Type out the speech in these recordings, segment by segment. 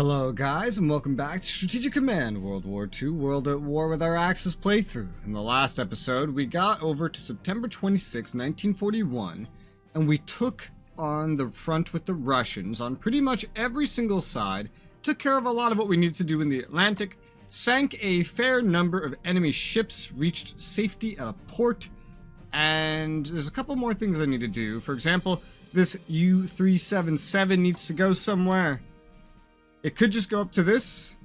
Hello guys, and welcome back to Strategic Command World War II World at War with our Axis playthrough. In the last episode, we got over to September 26, 1941, and we took on the front with the Russians on pretty much every single side, took care of a lot of what we needed to do in the Atlantic, sank a fair number of enemy ships, reached safety at a port, and there's a couple more things I need to do. For example, this U-377 needs to go somewhere. It could just go up to this.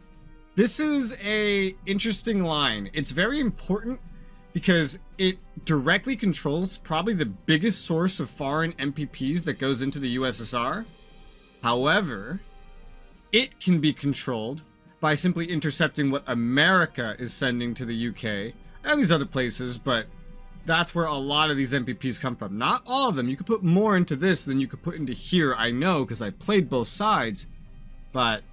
This is a interesting line. It's very important because it directly controls probably the biggest source of foreign MPPs that goes into the USSR. However, it can be controlled by simply intercepting what America is sending to the UK and these other places, but that's where a lot of these MPPs come from. Not all of them. You could put more into this than you could put into here, I know, because I played both sides. But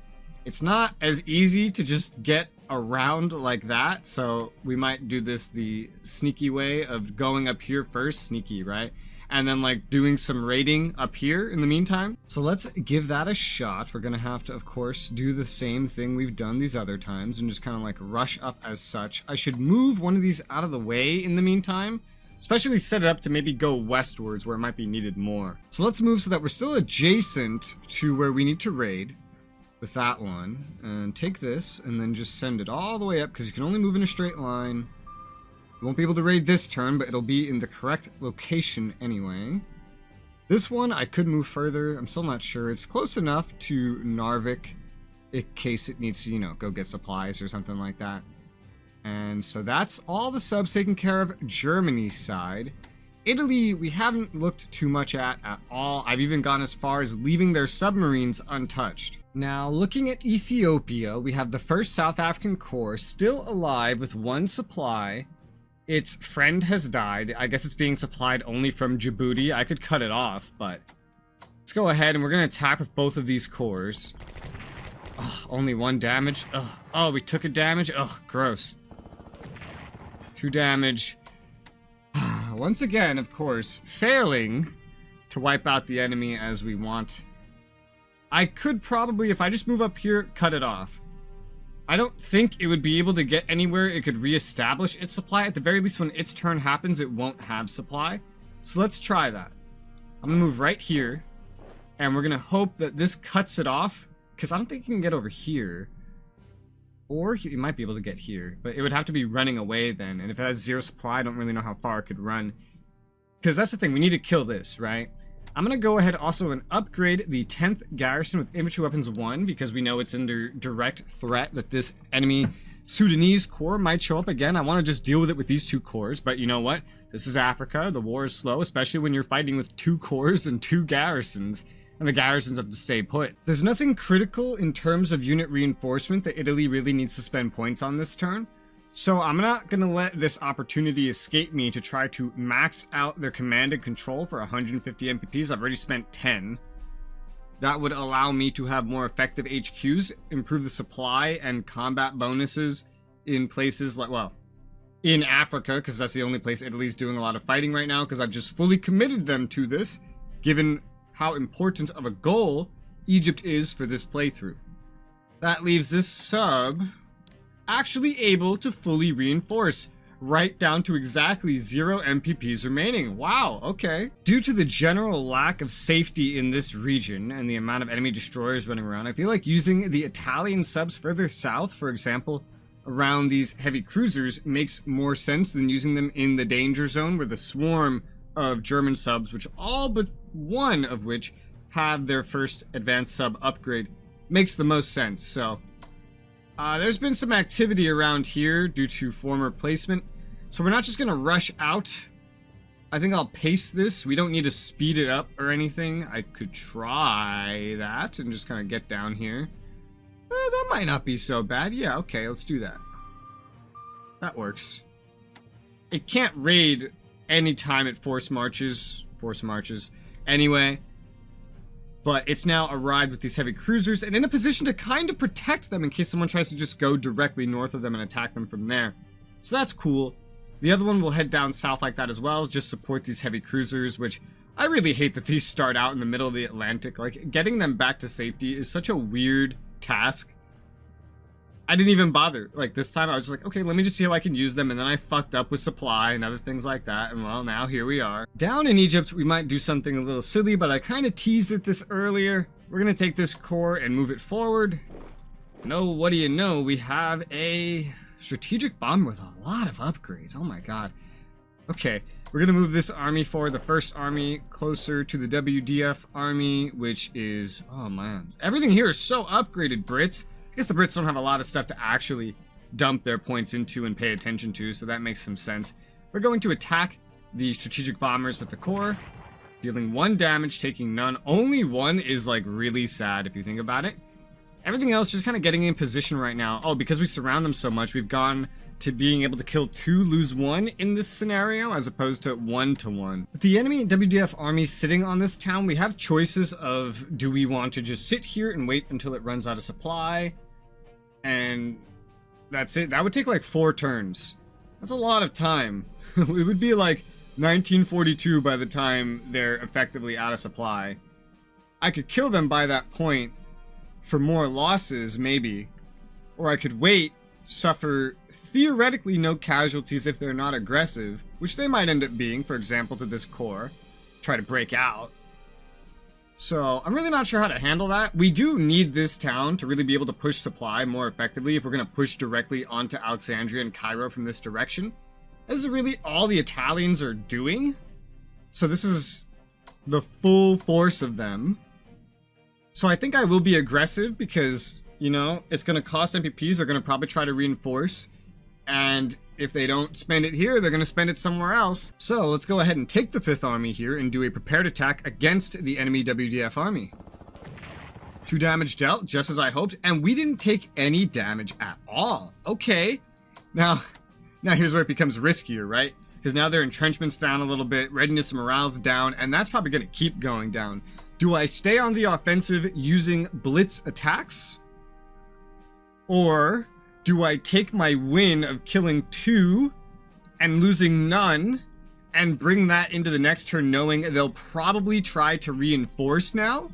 it's not as easy to just get around like that, so we might do this the sneaky way of going up here first, sneaky, right? And then like doing some raiding up here in the meantime. So let's give that a shot. We're gonna have to, of course, do the same thing we've done these other times and just kind of like rush up as such. I should move one of these out of the way in the meantime, especially set it up to maybe go westwards where it might be needed more. So let's move so that we're still adjacent to where we need to raid with that one, and take this and then just send it all the way up, because you can only move in a straight line. You won't be able to raid this turn, but it'll be in the correct location anyway. This one I could move further. I'm still not sure. It's close enough to Narvik in case it needs to, you know, go get supplies or something like that. And so that's all the subs taken care of Germany's side. Italy, we haven't looked too much at all. I've even gone as far as leaving their submarines untouched. Now, looking at Ethiopia, we have the 1st South African Corps still alive with one supply. Its friend has died. I guess it's being supplied only from Djibouti. I could cut it off, but let's go ahead and we're going to attack with both of these corps. Ugh, only 1 damage. Ugh. Oh, we took a damage? Ugh, gross. 2 damage. Once again, of course, failing to wipe out the enemy as we want. I could probably, if I just move up here, cut it off. I don't think it would be able to get anywhere it could reestablish its supply. At the very least, when its turn happens, it won't have supply. So let's try that. I'm going to move right here, and we're going to hope that this cuts it off, because I don't think it can get over here. Or he might be able to get here, but it would have to be running away then. And if it has 0 supply, I don't really know how far it could run. Because that's the thing, we need to kill this, right? I'm going to go ahead also and upgrade the 10th Garrison with Infantry Weapons 1, because we know it's under direct threat that this enemy Sudanese corps might show up again. I want to just deal with it with these 2 corps, but you know what? This is Africa, the war is slow, especially when you're fighting with 2 corps and 2 garrisons. And the garrisons have to stay put. There's nothing critical in terms of unit reinforcement that Italy really needs to spend points on this turn. So I'm not going to let this opportunity escape me to try to max out their command and control for 150 MPPs. I've already spent 10. That would allow me to have more effective HQs, improve the supply and combat bonuses in places like, well, in Africa, because that's the only place Italy's doing a lot of fighting right now, because I've just fully committed them to this, given how important of a goal Egypt is for this playthrough. That leaves this sub actually able to fully reinforce, right down to exactly 0 MPPs remaining. Wow, okay. Due to the general lack of safety in this region and the amount of enemy destroyers running around, I feel like using the Italian subs further south, for example, around these heavy cruisers, makes more sense than using them in the danger zone where the swarm of German subs, which all but 1 of which have their first advanced sub upgrade, makes the most sense. So there's been some activity around here due to former placement, so we're not just gonna rush out. I think I'll pace this. We don't need to speed it up or anything. I could try that and just kind of get down here. That might not be so bad. Yeah, okay, let's do that. That works. It can't raid anytime it force marches anyway, but it's now arrived with these heavy cruisers and in a position to kind of protect them in case someone tries to just go directly north of them and attack them from there. So that's cool. The other one will head down south like that as well, just support these heavy cruisers, which I really hate that these start out in the middle of the Atlantic. Like, getting them back to safety is such a weird task. I didn't even bother. Like, this time I was just like, okay, let me just see how I can use them. And then I fucked up with supply and other things like that. And well, now here we are. Down in Egypt, we might do something a little silly, but I kind of teased it this earlier. We're going to take this core and move it forward. No, what do you know? We have a strategic bomber with a lot of upgrades. Oh my god. Okay, we're going to move this army forward, the first army, closer to the WDF army, which is... oh man. Everything here is so upgraded, Brits. I guess the Brits don't have a lot of stuff to actually dump their points into and pay attention to, so that makes some sense. We're going to attack the strategic bombers with the core, dealing 1 damage, taking none. Only 1 is like really sad if you think about it. Everything else just kind of getting in position right now. Oh, because we surround them so much, we've gone to being able to kill 2, lose 1 in this scenario, as opposed to 1 to 1. With the enemy WDF army sitting on this town, we have choices of, do we want to just sit here and wait until it runs out of supply? And that's it. That would take like 4 turns. That's a lot of time. It would be like 1942 by the time they're effectively out of supply. I could kill them by that point for more losses, maybe. Or I could wait, suffer theoretically no casualties if they're not aggressive, which they might end up being, for example, to this core. Try to break out. So, I'm really not sure how to handle that. We do need this town to really be able to push supply more effectively if we're going to push directly onto Alexandria and Cairo from this direction. This is really all the Italians are doing. So this is the full force of them. So I think I will be aggressive because, you know, it's going to cost MPPs. They're going to probably try to reinforce. And if they don't spend it here, they're going to spend it somewhere else. So let's go ahead and take the 5th Army here and do a prepared attack against the enemy WDF army. 2 damage dealt, just as I hoped. And we didn't take any damage at all. Okay. Now here's where it becomes riskier, right? Because now their entrenchment's down a little bit, readiness and morale's down, and that's probably going to keep going down. Do I stay on the offensive using blitz attacks? Or do I take my win of killing 2 and losing none and bring that into the next turn knowing they'll probably try to reinforce now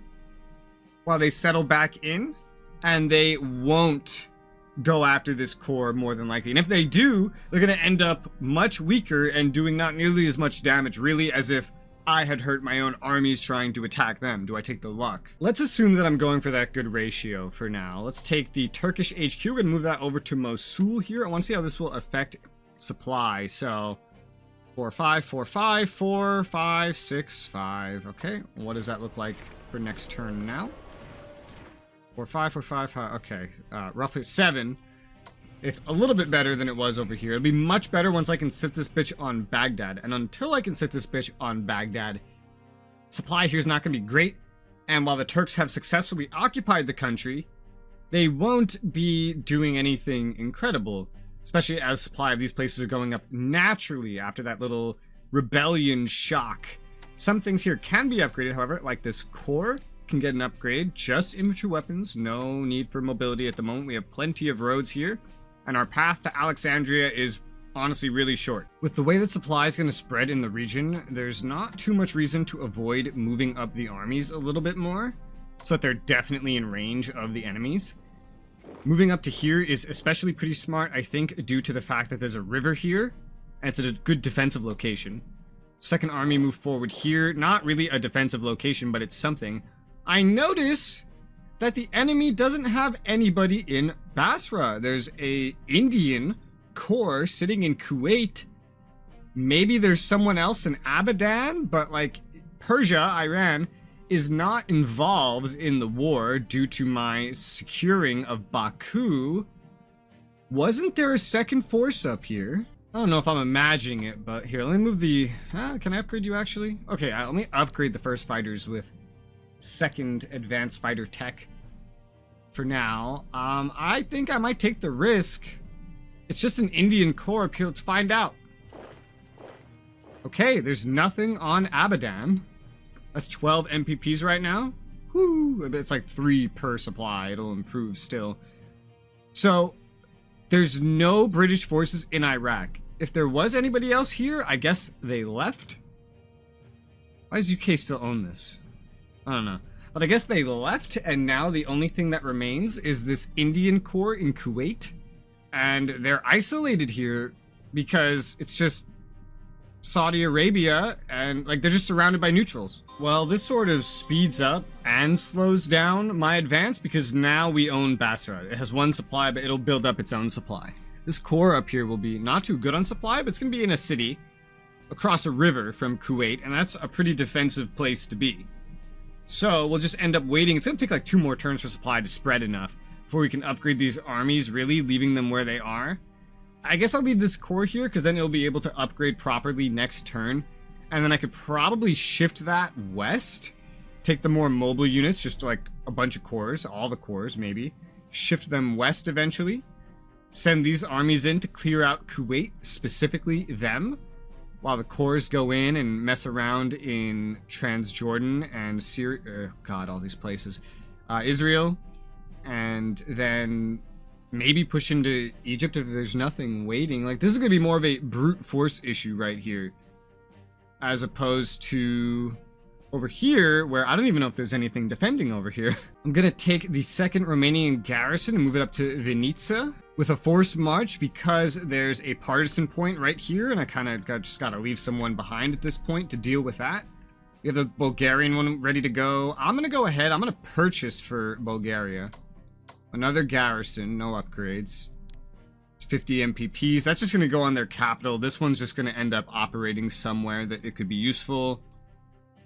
while they settle back in, and they won't go after this core more than likely. And if they do, they're going to end up much weaker and doing not nearly as much damage, really, as if I had hurt my own armies trying to attack them. Do I take the luck? Let's assume that I'm going for that good ratio for now. Let's take the Turkish HQ and move that over to Mosul here. I want to see how this will affect supply. So 4, 5, 4, 5, 4, 5, 6, 5. Okay, what does that look like for next turn now? 4, 5, 4, 5, 5. Okay, roughly 7. It's a little bit better than it was over here. It'll be much better once I can sit this bitch on Baghdad. And until I can sit this bitch on Baghdad, supply here is not going to be great. And while the Turks have successfully occupied the country, they won't be doing anything incredible. Especially as supply of these places are going up naturally after that little rebellion shock. Some things here can be upgraded, however, like this core can get an upgrade. Just infantry weapons, no need for mobility at the moment. We have plenty of roads here. And our path to Alexandria is honestly really short. With the way that supply is going to spread in the region, there's not too much reason to avoid moving up the armies a little bit more, so that they're definitely in range of the enemies. Moving up to here is especially pretty smart, I think, due to the fact that there's a river here, and it's at a good defensive location. Second army move forward here, not really a defensive location, but it's something. I notice that the enemy doesn't have anybody in Basra. There's a Indian corps sitting in Kuwait. Maybe there's someone else in Abadan, but like Persia, Iran, is not involved in the war due to my securing of Baku. Wasn't there a second force up here? I don't know if I'm imagining it, but here, let me move the... can I upgrade you actually? Okay, let me upgrade the first fighters with second advanced fighter tech for now. I think I might take the risk. It's just an Indian corps up here. Let's find out. Okay, there's nothing on Abadan. That's 12 MPPs right now. Whoo, it's like 3 per supply. It'll improve still. So there's no British forces in Iraq. If there was anybody else here, I guess they left. Why does UK still own this? I don't know. But I guess they left, and now the only thing that remains is this Indian Corps in Kuwait. And they're isolated here because it's just Saudi Arabia, and like they're just surrounded by neutrals. Well, this sort of speeds up and slows down my advance because now we own Basra. It has one supply, but it'll build up its own supply. This core up here will be not too good on supply, but it's going to be in a city across a river from Kuwait, and that's a pretty defensive place to be. So we'll just end up waiting. It's going to take like 2 more turns for supply to spread enough before we can upgrade these armies, really leaving them where they are. I guess I'll leave this core here because then it'll be able to upgrade properly next turn. And then I could probably shift that west, take the more mobile units, just like a bunch of cores, all the cores maybe, shift them west eventually, send these armies in to clear out Kuwait, specifically them, while the cores go in and mess around in Transjordan and Syria, God, all these places, Israel, and then maybe push into Egypt if there's nothing waiting. Like, this is going to be more of a brute force issue right here, as opposed to over here, where I don't even know if there's anything defending over here. I'm going to take the second Romanian garrison and move it up to Vinica with a forced march because there's a partisan point right here, and I kind of just got to leave someone behind at this point to deal with that. We have the Bulgarian one ready to go. I'm going to go ahead. I'm going to purchase for Bulgaria another garrison, no upgrades. It's 50 MPPs. That's just going to go on their capital. This one's just going to end up operating somewhere that it could be useful.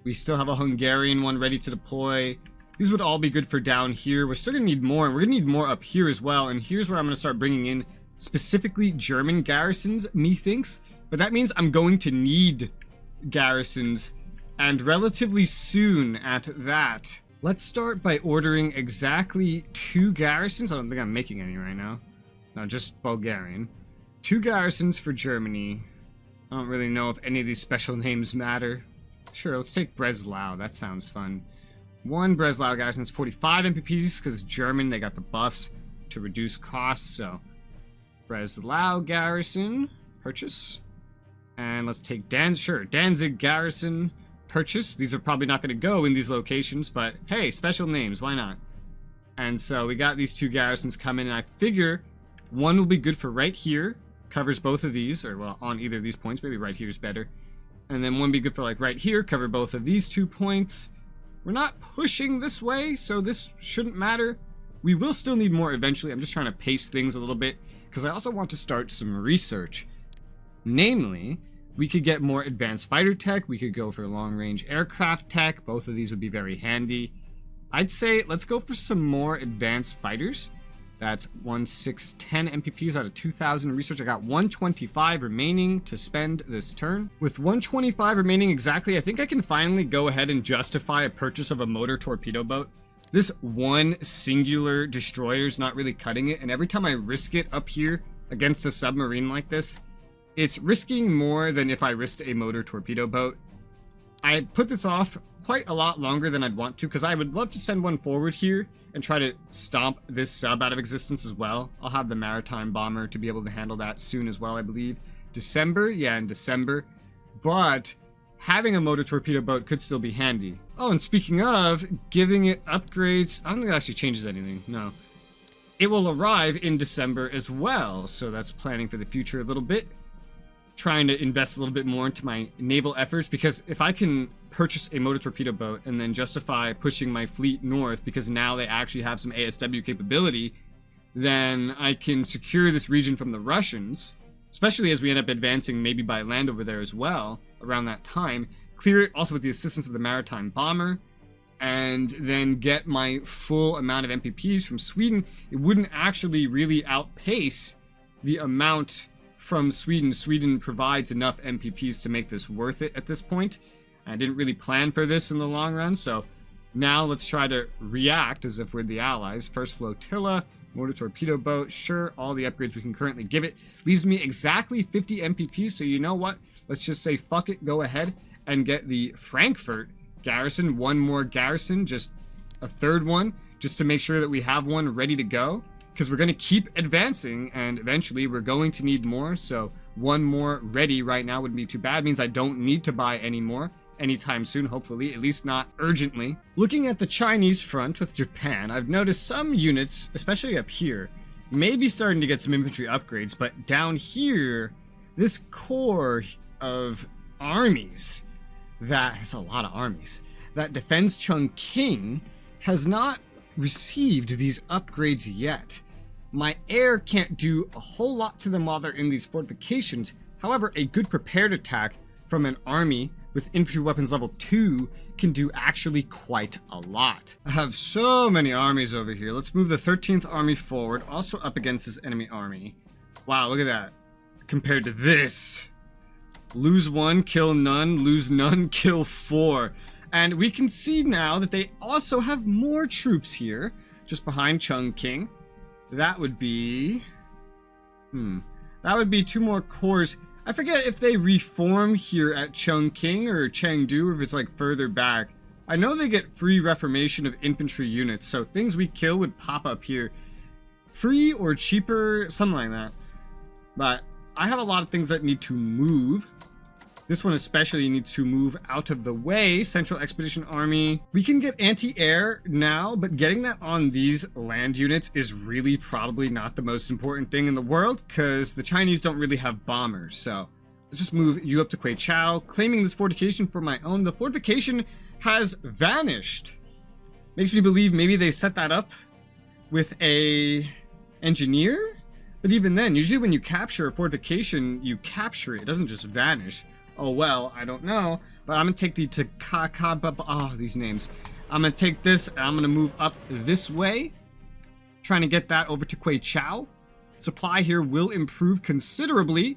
We still have a Hungarian one ready to deploy. These would all be good for down here. We're still going to need more, and we're going to need more up here as well. And here's where I'm going to start bringing in specifically German garrisons, methinks. But that means I'm going to need garrisons, and relatively soon at that. Let's start by ordering exactly 2 garrisons. I don't think I'm making any right now. No, just Bulgarian. 2 garrisons for Germany. I don't really know if any of these special names matter. Sure, let's take Breslau. That sounds fun. 1 Breslau garrison is 45 MPPs because German, they got the buffs to reduce costs. So, Breslau garrison, purchase. And let's take Danzig garrison, purchase. These are probably not going to go in these locations, but hey, special names, why not? And so we got these 2 garrisons coming, and I figure one will be good for right here, covers both of these, or well, on either of these points, maybe right here is better. And then one be good for like right here, cover both of these 2 points. We're not pushing this way, so this shouldn't matter. We will still need more eventually. I'm just trying to pace things a little bit, because I also want to start some research. Namely, we could get more advanced fighter tech, we could go for long-range aircraft tech, both of these would be very handy. I'd say let's go for some more advanced fighters. That's 610 MPPs out of 2,000 research. I got 125 remaining to spend this turn. With 125 remaining exactly, I think I can finally go ahead and justify a purchase of a motor torpedo boat. This one singular destroyer is not really cutting it, and every time I risk it up here against a submarine like this, it's risking more than if I risked a motor torpedo boat. I put this off quite a lot longer than I'd want to, because I would love to send one forward here and try to stomp this sub out of existence as well. I'll have the maritime bomber to be able to handle that soon as well, I believe. December? Yeah, in December. But having a motor torpedo boat could still be handy. Oh, and speaking of giving it upgrades, I don't think that actually changes anything. No. It will arrive in December as well, so that's planning for the future a little bit. Trying to invest a little bit more into my naval efforts, because if I can purchase a motor torpedo boat and then justify pushing my fleet north because now they actually have some ASW capability, then I can secure this region from the Russians, especially as we end up advancing maybe by land over there as well around that time, clear it also with the assistance of the maritime bomber, and then get my full amount of MPPs from Sweden. It wouldn't actually really outpace the amount from Sweden. Sweden provides enough MPPs to make this worth it at this point. I didn't really plan for this in the long run, so now let's try to react as if we're the allies. First flotilla, motor torpedo boat, sure, all the upgrades we can currently give it. Leaves me exactly 50 MPPs, so you know what? Let's just say fuck it, go ahead and get the Frankfurt garrison. 1 more garrison, just a 3rd one, just to make sure that we have one ready to go. Because we're going to keep advancing, and eventually we're going to need more, so 1 more ready right now wouldn't be too bad. It means I don't need to buy any more, anytime soon, hopefully, at least not urgently. Looking at the Chinese front with Japan, I've noticed some units, especially up here, may be starting to get some infantry upgrades, but down here, this core of armies, that's a lot of armies, that defends Chongqing has not received these upgrades yet. My air can't do a whole lot to them while they're in these fortifications. However, a good prepared attack from an army with infantry weapons level 2 can do actually quite a lot. I have so many armies over here. Let's move the 13th army forward, also up against this enemy army. Wow, look at that. Compared to this. Lose 1, kill none, lose none, kill 4. And we can see now that they also have more troops here, just behind Chongqing. That would be... that would be 2 more corps. I forget if they reform here at Chongqing or Chengdu, or if it's like further back. I know they get free reformation of infantry units, so things we kill would pop up here. Free or cheaper, something like that. But I have a lot of things that need to move. This one especially needs to move out of the way. Central Expedition Army. We can get anti-air now, but getting that on these land units is really probably not the most important thing in the world, because the Chinese don't really have bombers. So let's just move you up to Queichao, claiming this fortification for my own. The fortification has vanished. Makes me believe maybe they set that up with a engineer? But even then, usually when you capture a fortification, you capture it. It doesn't just vanish. Oh well, I don't know, but I'm gonna take the these names. I'm gonna take this and I'm gonna move up this way, trying to get that over to Queichao. Supply here will improve considerably,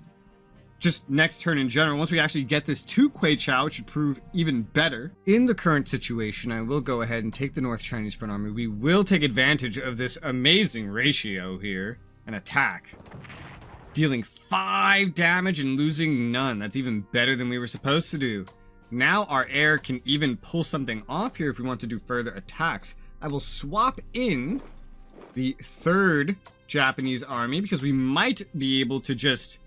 just next turn in general. Once we actually get this to Queichao, it should prove even better. In the current situation, I will go ahead and take the North Chinese Front Army. We will take advantage of this amazing ratio here and attack. Dealing 5 damage and losing none. That's even better than we were supposed to do. Now our air can even pull something off here if we want to do further attacks. I will swap in the 3rd Japanese army because we might be able to just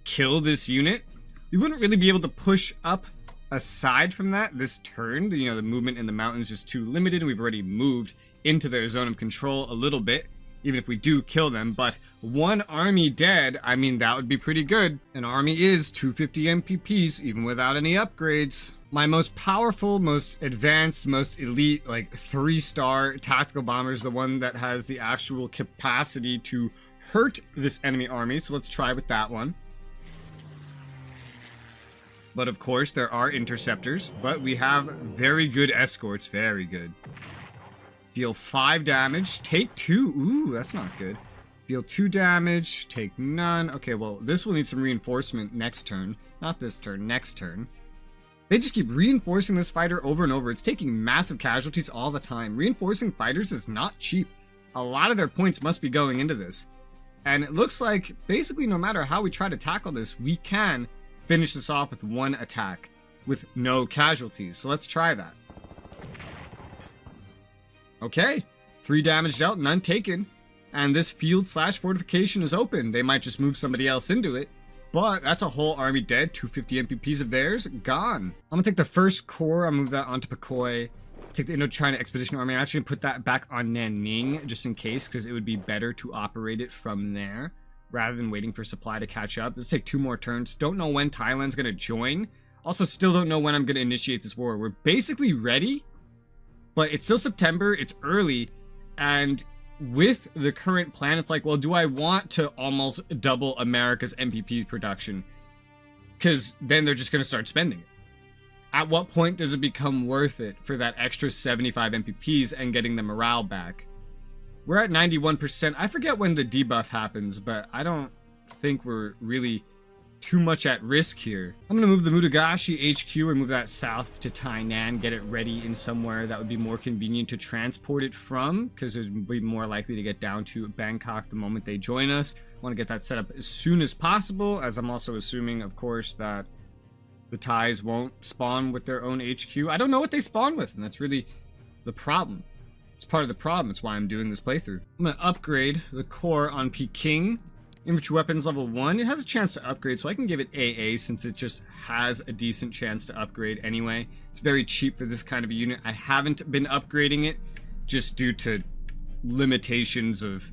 kill this unit. We wouldn't really be able to push up aside from that this turn. You know, the movement in the mountains is just too limited, and we've already moved into their zone of control a little bit. Even if we do kill them, but 1 army dead, I mean, that would be pretty good. An army is 250 MPPs, even without any upgrades. My most powerful, most advanced, most elite, like 3-star tactical bomber is the one that has the actual capacity to hurt this enemy army, so let's try with that one. But of course, there are interceptors, but we have very good escorts, very good. Deal 5 damage, take 2. Ooh, that's not good. Deal 2 damage, take none. Okay, well, this will need some reinforcement next turn. Not this turn, next turn. They just keep reinforcing this fighter over and over. It's taking massive casualties all the time. Reinforcing fighters is not cheap. A lot of their points must be going into this. And it looks like, basically, no matter how we try to tackle this, we can finish this off with 1 attack with no casualties. So let's try that. Okay, 3 damage dealt, none taken, and this field/fortification is open. They might just move somebody else into it, but that's a whole army dead. 250 MPPs of theirs gone. I'm gonna take the 1st Corps, I'll move that onto Pakoi. Take the Indochina Expedition Army, I actually put that back on Nanning, just in case, because it would be better to operate it from there, rather than waiting for supply to catch up. Let's take 2 more turns. Don't know when Thailand's gonna join. Also, still don't know when I'm gonna initiate this war. We're basically ready, but it's still September, it's early, and with the current plan, it's like, well, do I want to almost double America's MPP production? Because then they're just going to start spending it. At what point does it become worth it for that extra 75 MPPs and getting the morale back? We're at 91%. I forget when the debuff happens, but I don't think we're really too much at risk here. I'm gonna move the Mutagashi HQ and move that south to Tainan, get it ready in somewhere that would be more convenient to transport it from, because it would be more likely to get down to Bangkok the moment they join us. I want to get that set up as soon as possible, as I'm also assuming, of course, that the Thais won't spawn with their own HQ. I don't know what they spawn with, and that's really the problem. It's part of the problem. It's why I'm doing this playthrough. I'm gonna upgrade the core on Peking Infantry weapons level 1. It has a chance to upgrade, so I can give it AA since it just has a decent chance to upgrade anyway. It's very cheap for this kind of a unit. I haven't been upgrading it just due to limitations of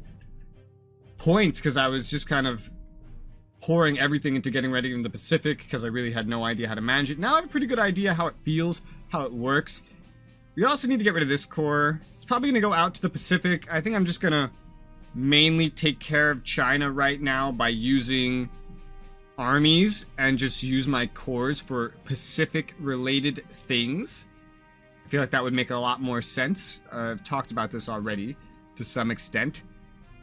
points, because I was just kind of pouring everything into getting ready in the Pacific because I really had no idea how to manage it. Now I have a pretty good idea how it feels, how it works. We also need to get rid of this corps. It's probably going to go out to the Pacific. I think I'm just going to mainly take care of China right now by using armies and just use my corps for Pacific related things. I feel like that would make a lot more sense. I've talked about this already to some extent.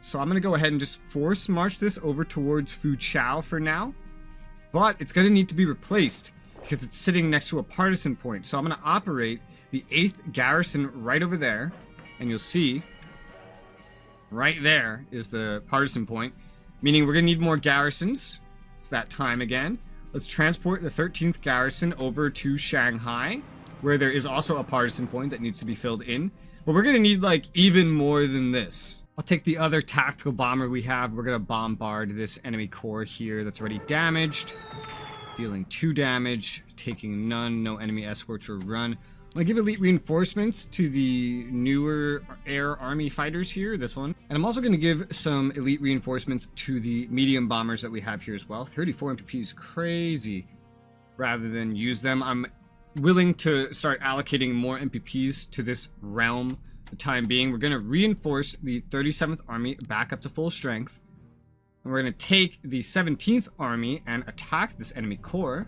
So I'm going to go ahead and just force march this over towards Foochow for now. But it's going to need to be replaced because it's sitting next to a partisan point. So I'm going to operate the 8th garrison right over there. And you'll see right there is the partisan point, meaning we're going to need more garrisons. It's that time again. Let's transport the 13th garrison over to Shanghai, where there is also a partisan point that needs to be filled in. But we're going to need like even more than this. I'll take the other tactical bomber we have. We're going to bombard this enemy corps here that's already damaged. Dealing 2 damage, taking none, no enemy escorts or run. I'm going to give elite reinforcements to the newer air army fighters here, this one. And I'm also going to give some elite reinforcements to the medium bombers that we have here as well. 34 MPP is crazy. Rather than use them, I'm willing to start allocating more MPPs to this realm. The time being, we're going to reinforce the 37th Army back up to full strength. And we're going to take the 17th Army and attack this enemy corps,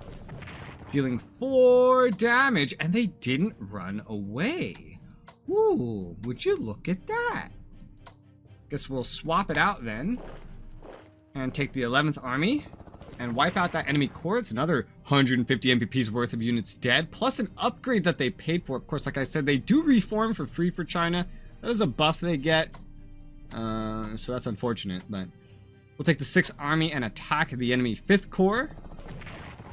dealing 4 damage, and they didn't run away. Ooh, would you look at that? Guess we'll swap it out then and take the 11th Army and wipe out that enemy corps. It's another 150 MPPs worth of units dead, plus an upgrade that they paid for. Of course, like I said, they do reform for free for China. That is a buff they get. So that's unfortunate, but we'll take the 6th Army and attack the enemy 5th Corps.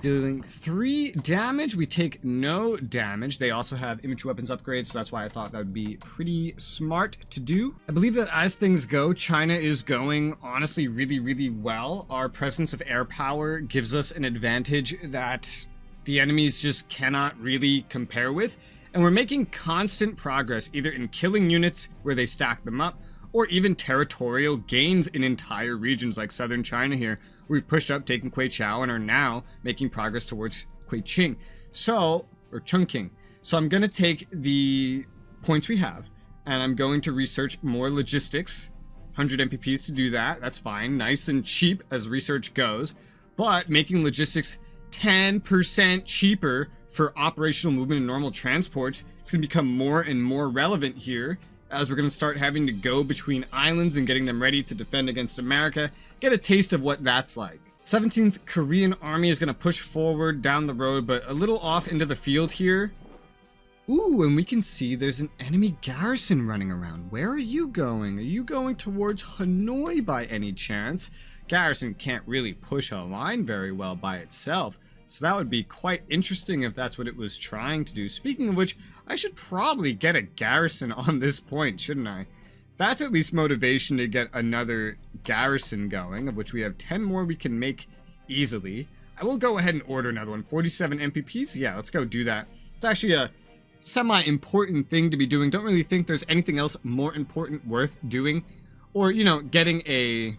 Dealing 3 damage. We take no damage. They also have infantry weapons upgrades, so that's why I thought that would be pretty smart to do. I believe that as things go, China is going honestly really, really well. Our presence of air power gives us an advantage that the enemies just cannot really compare with. And we're making constant progress, either in killing units where they stack them up, or even territorial gains in entire regions like southern China here. We've pushed up, taken Queichao, and are now making progress towards Queiqing. So, or Chungking. So I'm going to take the points we have, and I'm going to research more logistics. 100 MPPs to do that. That's fine. Nice and cheap as research goes. But making logistics 10% cheaper for operational movement and normal transports, it's going to become more and more relevant here, as we're going to start having to go between islands and getting them ready to defend against America. Get a taste of what that's like. 17th Korean Army is going to push forward down the road, but a little off into the field here. Ooh, and we can see there's an enemy garrison running around. Where are you going? Are you going towards Hanoi by any chance? Garrison can't really push a line very well by itself, so that would be quite interesting if that's what it was trying to do. Speaking of which, I should probably get a garrison on this point, shouldn't I? That's at least motivation to get another garrison going, of which we have 10 more we can make easily. I will go ahead and order another one. 47 MPPs? Yeah, let's go do that. It's actually a semi-important thing to be doing. Don't really think there's anything else more important worth doing. Or, you know, getting a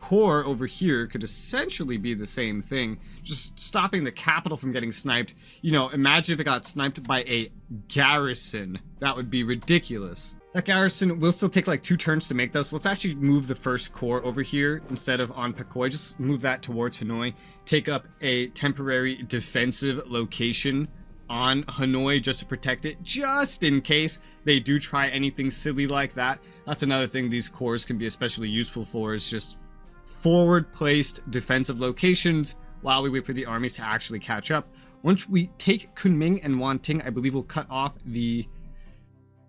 core over here could essentially be the same thing. Just stopping the capital from getting sniped. You know, imagine if it got sniped by a garrison. That would be ridiculous. That garrison will still take like 2 turns to make though, so let's actually move the 1st Corps over here instead of on Pakoi. Just move that towards Hanoi. Take up a temporary defensive location on Hanoi just to protect it, just in case they do try anything silly like that. That's another thing these corps can be especially useful for, is just forward placed defensive locations while we wait for the armies to actually catch up. Once we take Kunming and Wanting, I believe we'll cut off the,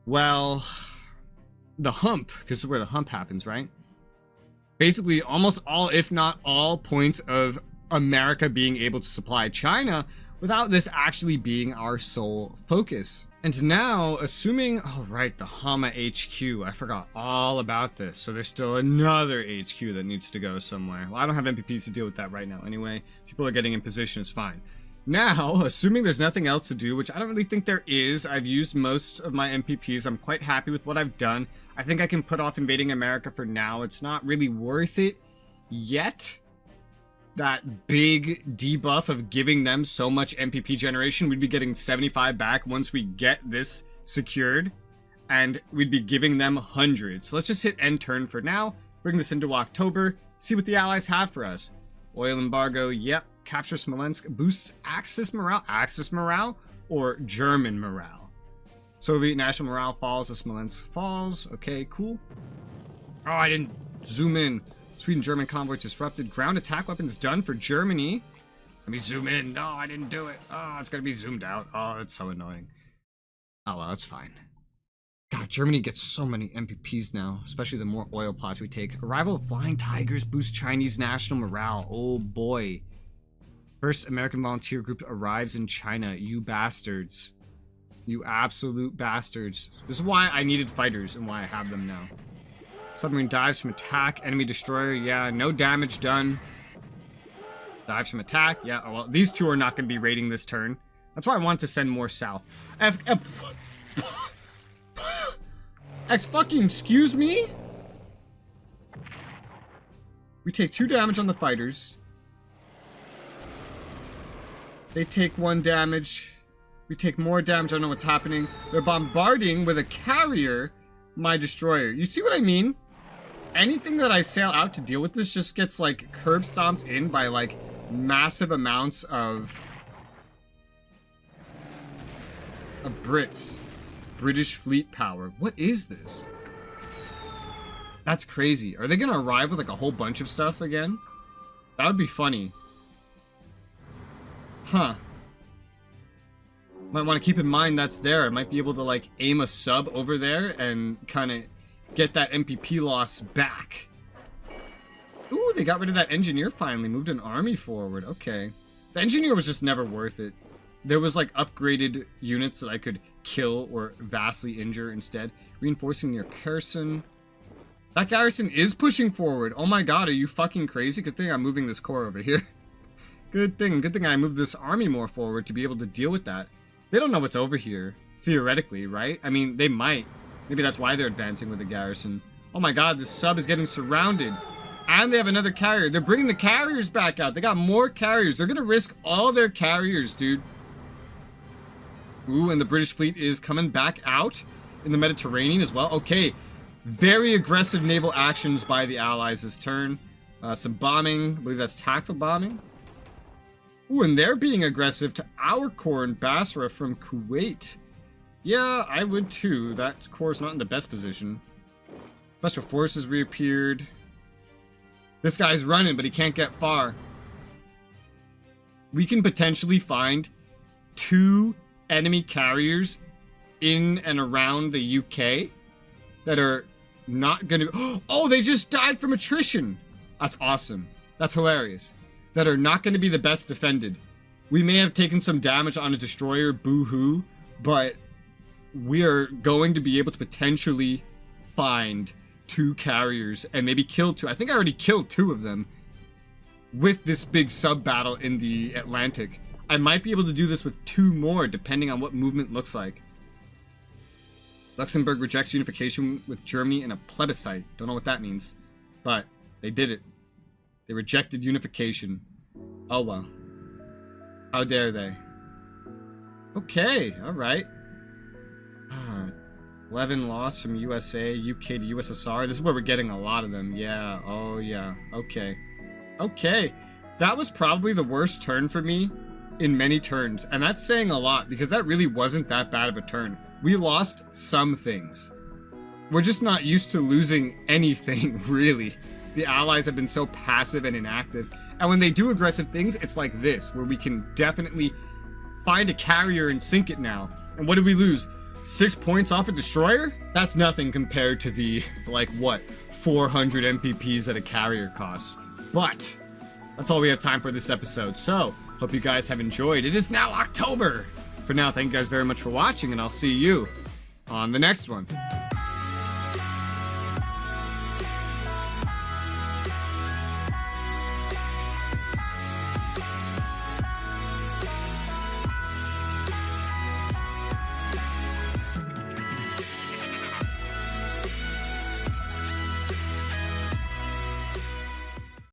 well, the hump, because this is where the hump happens, right? Basically almost all, if not all, points of America being able to supply China without this actually being our sole focus. And now, assuming, oh right, the Hama HQ, I forgot all about this. So there's still another HQ that needs to go somewhere. Well, I don't have MPPs to deal with that right now anyway. People are getting in position, it's fine. Now, assuming there's nothing else to do, which I don't really think there is, I've used most of my MPPs, I'm quite happy with what I've done. I think I can put off invading America for now, it's not really worth it yet. That big debuff of giving them so much MPP generation, we'd be getting 75 back once we get this secured, and we'd be giving them hundreds. So let's just hit end turn for now, bring this into October, see what the allies have for us. Oil embargo, yep. Capture Smolensk, boosts Axis morale, or German morale. Soviet national morale falls as Smolensk falls. Okay, cool. Oh, I didn't zoom in. Sweden-German convoy disrupted. Ground attack weapons done for Germany. Let me zoom in. No, I didn't do it. Oh, it's gonna be zoomed out. Oh, that's so annoying. Oh, well, that's fine. God, Germany gets so many MPPs now, especially the more oil plots we take. Arrival of Flying Tigers boosts Chinese national morale. Oh, boy. First American volunteer group arrives in China. You bastards. You absolute bastards. This is why I needed fighters and why I have them now. Submarine dives from attack. Enemy destroyer. Yeah, no damage done. Dives from attack. Yeah, well, these two are not going to be raiding this turn. That's why I wanted to send more south. Excuse me? We take 2 damage on the fighters. They take 1 damage. We take more damage. I don't know what's happening. They're bombarding with a carrier my destroyer. You see what I mean? Anything that I sail out to deal with this just gets like curb stomped in by like massive amounts of British fleet power. What is this? That's crazy. Are they gonna arrive with like a whole bunch of stuff again? That would be funny. Huh. Might want to keep in mind that's there. I might be able to like aim a sub over there and kind of get that MPP loss back. Ooh, they got rid of that engineer finally. Moved an army forward. Okay. The engineer was just never worth it. There was like upgraded units that I could kill or vastly injure instead. Reinforcing near Kherson. That garrison is pushing forward. Oh my god, are you fucking crazy? Good thing I'm moving this corps over here. Good thing I moved this army more forward to be able to deal with that. They don't know what's over here, theoretically, right? I mean, they might. Maybe that's why they're advancing with the garrison. Oh my god, this sub is getting surrounded. And they have another carrier. They're bringing the carriers back out. They got more carriers. They're gonna risk all their carriers, dude. Ooh, and the British fleet is coming back out in the Mediterranean as well. Okay, very aggressive naval actions by the Allies this turn. Some bombing. I believe that's tactical bombing. Ooh, and they're being aggressive to our corps in Basra from Kuwait. Yeah, I would too. That corps is not in the best position. Special forces reappeared. This guy's running, but he can't get far. We can potentially find 2 enemy carriers in and around the UK that are not gonna be... Oh, they just died from attrition! That's awesome. That's hilarious. That are not going to be the best defended. We may have taken some damage on a destroyer, boo-hoo, but we are going to be able to potentially find 2 carriers and maybe kill 2. I think I already killed 2 of them with this big sub battle in the Atlantic. I might be able to do this with 2 more depending on what movement looks like. Luxembourg rejects unification with Germany in a plebiscite. Don't know what that means, but they did it. They rejected unification. Oh well. How dare they? Okay, alright. 11 loss from USA, UK to USSR. This is where we're getting a lot of them. Yeah, oh yeah. Okay. Okay. That was probably the worst turn for me in many turns. And that's saying a lot because that really wasn't that bad of a turn. We lost some things. We're just not used to losing anything, really. The Allies have been so passive and inactive. And when they do aggressive things, it's like this, where we can definitely find a carrier and sink it now. And what did we lose? 6 points off a destroyer? That's nothing compared to the, like, what, 400 MPPs that a carrier costs. But that's all we have time for this episode. So, hope you guys have enjoyed. It is now October for For now, thank you guys very much for watching, and I'll see you on the next one.